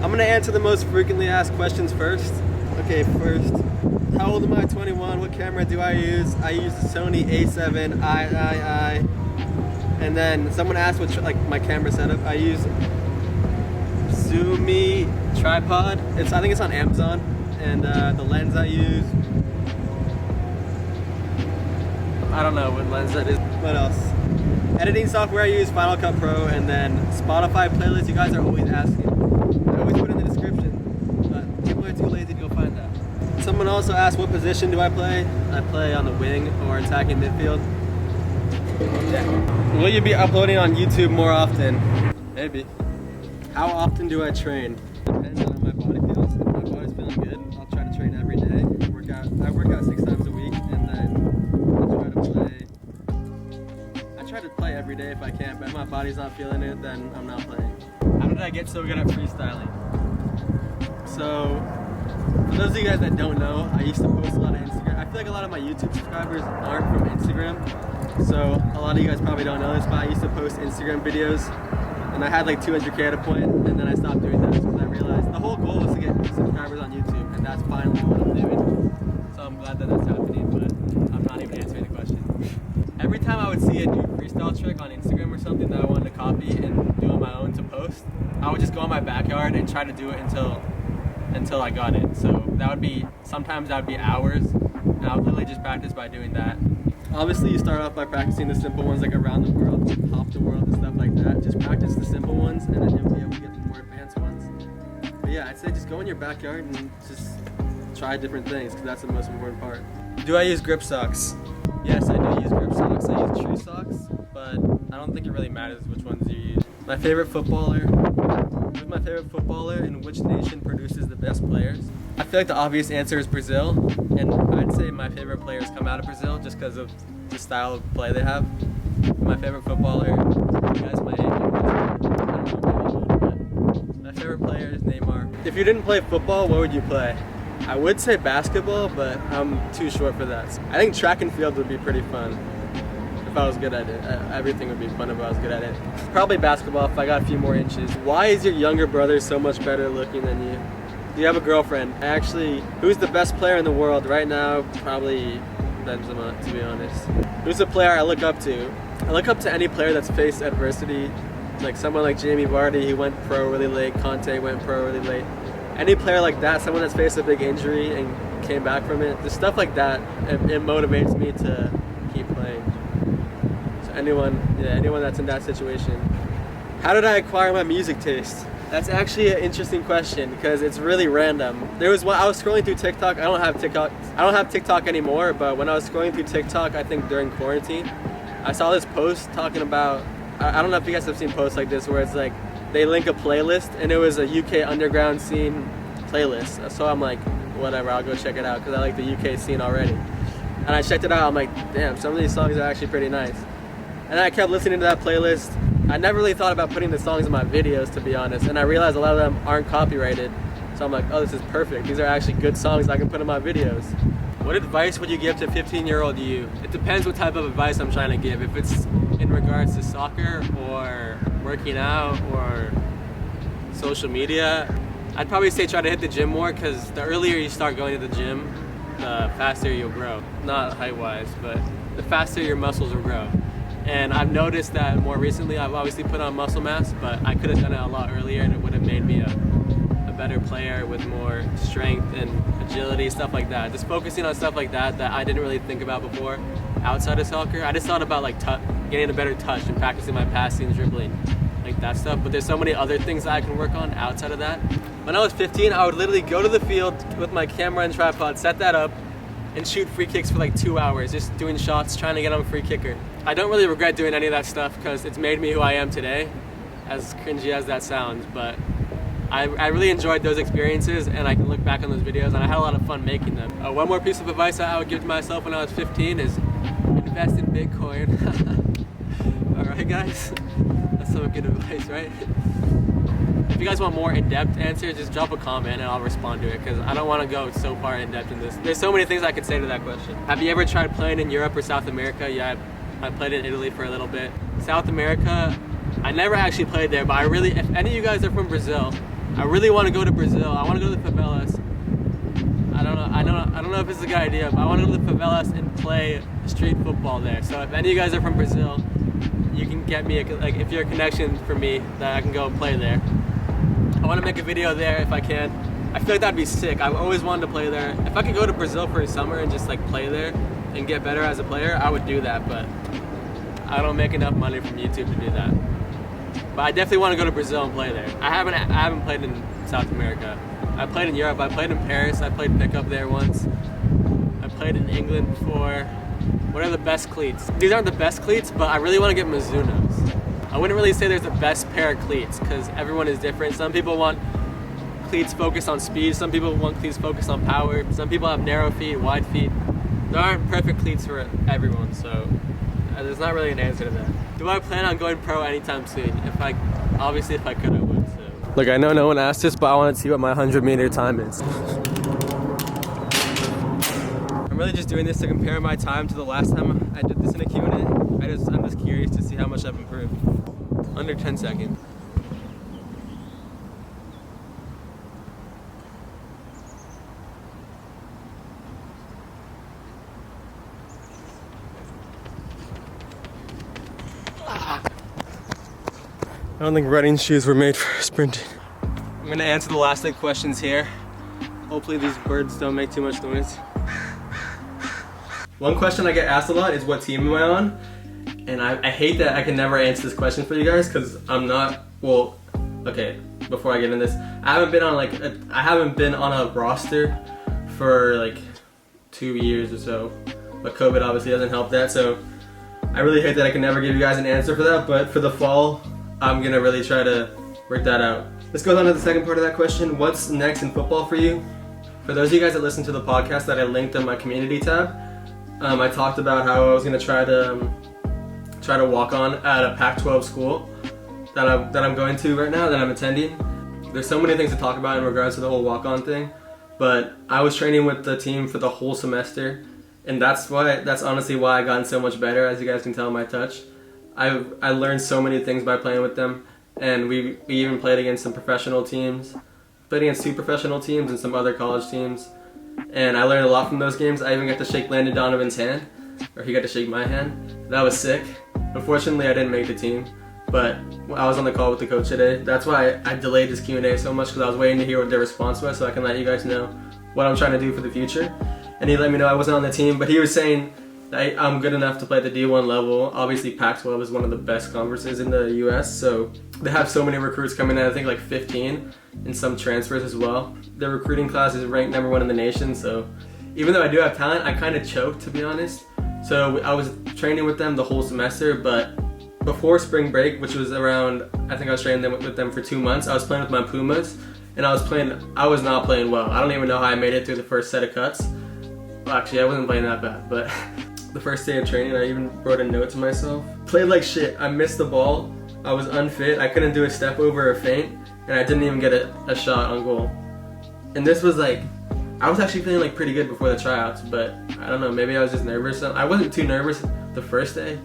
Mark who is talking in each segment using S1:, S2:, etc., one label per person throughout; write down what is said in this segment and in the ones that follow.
S1: I'm gonna answer the most frequently asked questions first. Okay, first, how old am I? 21. What camera do I use? I use the Sony A7 III. And then someone asked what like my camera setup. I use Zoomy tripod. I think it's on Amazon. And the lens I use, I don't know what lens that is. What else? Editing software I use Final Cut Pro, and then Spotify playlist. You guys are always asking. I always put it in the description, but people are too lazy to go find that. Someone also asked what position do I play? I play on the wing or attacking midfield. Yeah. Will you be uploading on YouTube more often? Maybe. How often do I train? Depends on how my body feels. If my body's feeling good, I'll try to train every day. I work out 6 times a week, and then I try to play every day if I can, but if my body's not feeling it, then I'm not playing. How did I get so good at freestyling? So, for those of you guys that don't know, I used to post a lot of Instagram. I feel like a lot of my YouTube subscribers aren't from Instagram, so a lot of you guys probably don't know this, but I used to post Instagram videos, and I had like 200K at a point, and then I stopped doing that because I realized the whole goal was to get subscribers on YouTube, and that's finally what I'm doing. So I'm glad that that's happening, but I'm not even answering the question. Every time I would see a new freestyle trick on Instagram or something that I wanted to copy and do on my own to post, I would just go in my backyard and try to do it until I got it. So sometimes that would be hours, and I would literally just practice by doing that. Obviously you start off by practicing the simple ones like around the world, hop the world and stuff like that. Just practice the simple ones and then you'll be able to get the more advanced ones. But yeah, I'd say just go in your backyard and just try different things because that's the most important part. Do I use grip socks? Yes, I do use grip socks. I use true socks, but I don't think it really matters which ones you use. My favorite footballer? Who's my favorite footballer and which nation produces the best players? I feel like the obvious answer is Brazil, and I'd say my favorite players come out of Brazil just because of the style of play they have. My favorite footballer, you guys might my favorite player is Neymar. If you didn't play football, what would you play? I would say basketball, but I'm too short for that. I think track and field would be pretty fun if I was good at it. Everything would be fun if I was good at it. Probably basketball if I got a few more inches. Why is your younger brother so much better looking than you? Do you have a girlfriend? Actually, who's the best player in the world right now? Probably Benzema, to be honest. Who's a player I look up to? I look up to any player that's faced adversity. Like someone like Jamie Vardy, he went pro really late. Conte went pro really late. Any player like that, someone that's faced a big injury and came back from it, just stuff like that, it motivates me to keep playing. So anyone that's in that situation. How did I acquire my music taste? That's actually an interesting question because it's really random. I was scrolling through TikTok. I don't have TikTok anymore, but when I was scrolling through TikTok, I think during quarantine, I saw this post talking about, I don't know if you guys have seen posts like this where it's like, they link a playlist, and it was a UK underground scene playlist. So I'm like, whatever, I'll go check it out because I like the UK scene already. And I checked it out, I'm like, damn, some of these songs are actually pretty nice. And I kept listening to that playlist. I never really thought about putting the songs in my videos, to be honest, and I realized a lot of them aren't copyrighted. So I'm like, oh, this is perfect. These are actually good songs I can put in my videos. What advice would you give to 15-year-old you? It depends what type of advice I'm trying to give. If it's in regards to soccer or working out or social media, I'd probably say try to hit the gym more because the earlier you start going to the gym, the faster you'll grow. Not height-wise, but the faster your muscles will grow. And I've noticed that more recently I've obviously put on muscle mass, but I could have done it a lot earlier and it would have made me a better player with more strength and agility, stuff like that. Just focusing on stuff like that I didn't really think about before outside of soccer. I just thought about like getting a better touch and practicing my passing, dribbling, like that stuff. But there's so many other things that I can work on outside of that. When I was 15, I would literally go to the field with my camera and tripod, set that up, and shoot free kicks for like 2 hours, just doing shots, trying to get on a free kicker. I don't really regret doing any of that stuff because it's made me who I am today, as cringy as that sounds, but I really enjoyed those experiences and I can look back on those videos and I had a lot of fun making them. One more piece of advice that I would give to myself when I was 15 is invest in Bitcoin. Alright guys, that's some good advice, right? If you guys want more in-depth answers, just drop a comment and I'll respond to it because I don't want to go so far in-depth in this. There's so many things I could say to that question. Have you ever tried playing in Europe or South America? Yeah, I played in Italy for a little bit. South America, I never actually played there, but if any of you guys are from Brazil, I really want to go to Brazil. I want to go to the favelas. I don't know if it's a good idea, but I want to go to the favelas and play street football there. So if any of you guys are from Brazil, you can get me if you're a connection for me that I can go and play there. I want to make a video there if I can. I feel like that'd be sick. I've always wanted to play there. If I could go to Brazil for a summer and just like play there and get better as a player, I would do that, but I don't make enough money from YouTube to do that. But I definitely want to go to Brazil and play there. I haven't played in South America. I played in Europe. I played in Paris. I played pickup there once. I played in England before. What are the best cleats? These aren't the best cleats, but I really want to get Mizunos. I wouldn't really say there's the best pair of cleats because everyone is different. Some people want cleats focused on speed. Some people want cleats focused on power. Some people have narrow feet, wide feet. There aren't perfect cleats for everyone, so there's not really an answer to that. Do I plan on going pro anytime soon? Obviously if I could, I would. So. Look, I know no one asked this, but I want to see what my 100-meter time is. I'm really just doing this to compare my time to the last time I did this in a Q&A. I'm just curious to see how much I've improved. Under 10 seconds. I don't think running shoes were made for sprinting. I'm gonna answer the last 8 questions here. Hopefully these birds don't make too much noise. One question I get asked a lot is what team am I on? And I hate that I can never answer this question for you guys because I'm not, well, okay, before I get into this, I haven't been on a roster for like 2 years or so, but COVID obviously doesn't help that, so I really hate that I can never give you guys an answer for that, but for the fall, I'm gonna really try to work that out. This goes on to the second part of that question. What's next in football for you? For those of you guys that listen to the podcast that I linked on my community tab, I talked about how I was gonna try to walk on at a Pac-12 school that I'm going to right now, that I'm attending. There's so many things to talk about in regards to the whole walk-on thing, but I was training with the team for the whole semester, and that's honestly why I gotten so much better, as you guys can tell in my touch. I learned so many things by playing with them, and we even played against some professional teams, played against 2 professional teams and some other college teams, and I learned a lot from those games. I even got to shake Landon Donovan's hand, or he got to shake my hand. That was sick. Unfortunately, I didn't make the team, but I was on the call with the coach today. That's why I delayed this Q&A so much, because I was waiting to hear what their response was so I can let you guys know what I'm trying to do for the future. And he let me know I wasn't on the team, but he was saying I'm good enough to play at the D1 level. Obviously, Pac-12 is one of the best conferences in the US, so they have so many recruits coming in, I think like 15, and some transfers as well. Their recruiting class is ranked #1 in the nation, so even though I do have talent, I kind of choked, to be honest. So I was training with them the whole semester, but before spring break, which was around, I think I was training with them for 2 months, I was playing with my Pumas, and I was not playing well. I don't even know how I made it through the first set of cuts. Well, actually, I wasn't playing that bad, but the first day of training, I even wrote a note to myself. Played like shit. I missed the ball. I was unfit. I couldn't do a step over or feint, and I didn't even get a shot on goal. And this was like, I was actually feeling like pretty good before the tryouts, but I don't know, maybe I was just nervous. I wasn't too nervous the first day.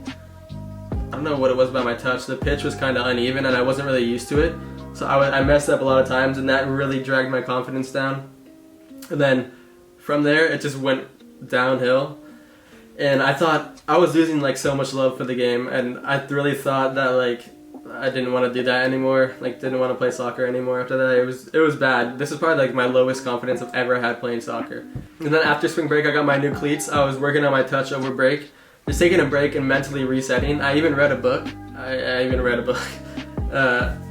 S1: I don't know what it was about my touch. The pitch was kind of uneven, and I wasn't really used to it. So I messed up a lot of times, and that really dragged my confidence down. And then from there, it just went downhill. And I thought I was losing like so much love for the game, and I really thought that like I didn't want to do that anymore. Like didn't want to play soccer anymore after that. It was bad. This is probably like my lowest confidence I've ever had playing soccer. And then after spring break, I got my new cleats. I was working on my touch over break, just taking a break and mentally resetting. I even read a book. I even read a book.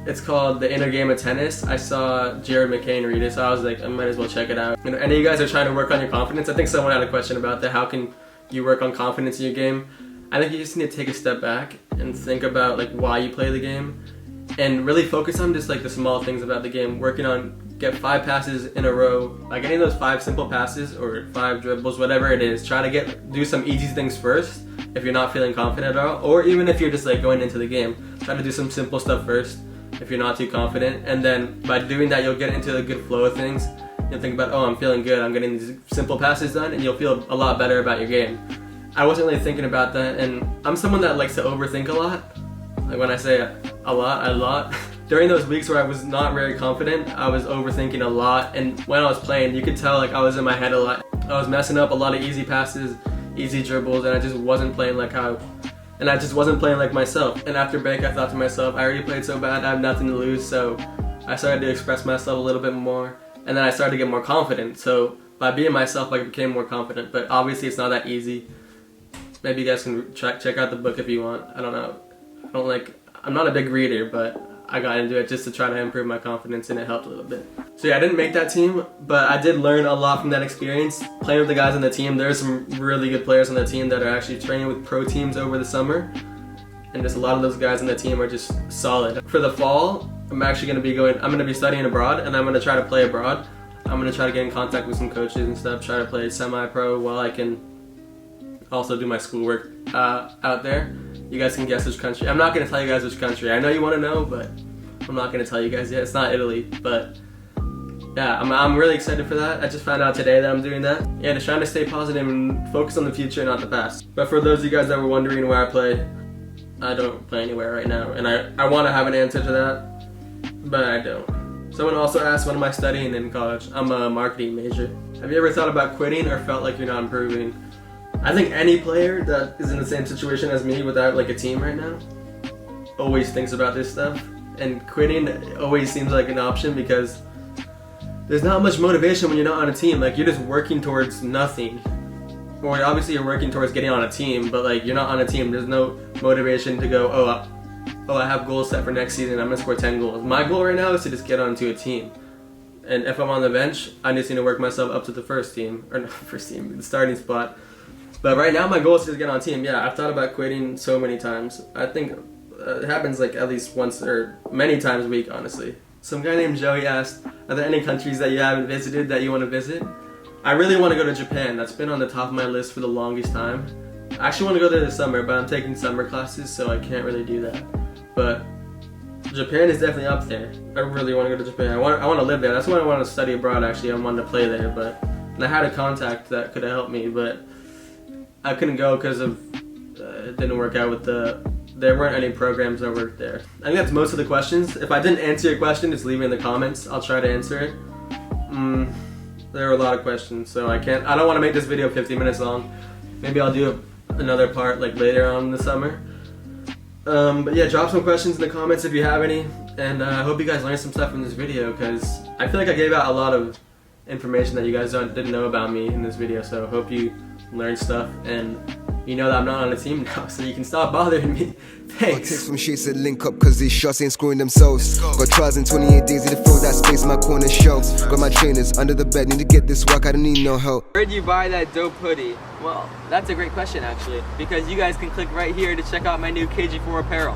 S1: It's called The Inner Game of Tennis. I saw Jared McCain read it, so I was like, I might as well check it out. You know, any of you guys are trying to work on your confidence? I think someone had a question about that. How can you work on confidence in your game? I think you just need to take a step back and think about like why you play the game, and really focus on just like the small things about the game. Working on get 5 passes in a row, like any of those 5 simple passes or 5 dribbles, whatever it is. Try to do some easy things first if you're not feeling confident at all, or even if you're just like going into the game. Try to do some simple stuff first if you're not too confident, and then by doing that you'll get into the good flow of things. You'll think about, oh, I'm feeling good, I'm getting these simple passes done, and you'll feel a lot better about your game. I wasn't really thinking about that, and I'm someone that likes to overthink a lot. Like when I say a lot, during those weeks where I was not very confident, I was overthinking a lot, and when I was playing, you could tell like I was in my head a lot. I was messing up a lot of easy passes, easy dribbles, and I just wasn't playing like myself. And after break, I thought to myself, I already played so bad, I have nothing to lose, so I started to express myself a little bit more, and then I started to get more confident. So by being myself, I became more confident, but obviously it's not that easy. Maybe you guys can check out the book if you want. I don't know. I'm not a big reader, but I got into it just to try to improve my confidence, and it helped a little bit. So yeah, I didn't make that team, but I did learn a lot from that experience. Playing with the guys on the team, there's some really good players on the team that are actually training with pro teams over the summer, and just a lot of those guys on the team are just solid. For the fall, I'm going to be studying abroad, and I'm going to try to play abroad. I'm going to try to get in contact with some coaches and stuff, try to play semi-pro while I can also do my schoolwork out there. You guys can guess which country. I'm not going to tell you guys which country. I know you want to know, but I'm not going to tell you guys yet. It's not Italy, but yeah, I'm really excited for that. I just found out today that I'm doing that. Yeah, just trying to stay positive and focus on the future, not the past. But for those of you guys that were wondering where I play, I don't play anywhere right now, and I want to have an answer to that, but I don't. Someone also asked, what am I studying in college? I'm a marketing major. Have you ever thought about quitting or felt like you're not improving? I think any player that is in the same situation as me without like a team right now always thinks about this stuff, and quitting always seems like an option because there's not much motivation when you're not on a team. Like, you're just working towards nothing. Or obviously you're working towards getting on a team, but like, you're not on a team. There's no motivation to go, oh, I have goals set for next season, I'm gonna score 10 goals. My goal right now is to just get onto a team. And if I'm on the bench, I just need to work myself up to the first team, or not first team, the starting spot. But right now my goal is to just get on a team. Yeah, I've thought about quitting so many times. I think it happens like at least once or many times a week, honestly. Some guy named Joey asked, are there any countries that you haven't visited that you want to visit? I really want to go to Japan. That's been on the top of my list for the longest time. I actually want to go there this summer, but I'm taking summer classes, so I can't really do that. But Japan is definitely up there. I really want to go to Japan. I want to live there. That's why I want to study abroad, actually. I wanted to play there, and I had a contact that could have helped me, but I couldn't go because of it didn't work out with there weren't any programs that worked there. I think that's most of the questions. If I didn't answer your question, just leave it in the comments. I'll try to answer it. There are a lot of questions, so I don't want to make this video 50 minutes long. Maybe I'll do another part like later on in the summer. But yeah, drop some questions in the comments if you have any, and I hope you guys learned some stuff from this video, because I feel like I gave out a lot of information that you guys didn't know about me in this video, so I hope you learned stuff, and you know that I'm not on a team now, so you can stop bothering me. Thanks.
S2: Text from streets to link up cause these shots ain't screwing themselves. Got trials in 28 days, need to fill that space in my corner shelf. Got my trainers under the bed, need to get this work, I don't need no help.
S3: Where'd you buy that dope hoodie? Well, that's a great question actually, because you guys can click right here to check out my new KG4 apparel.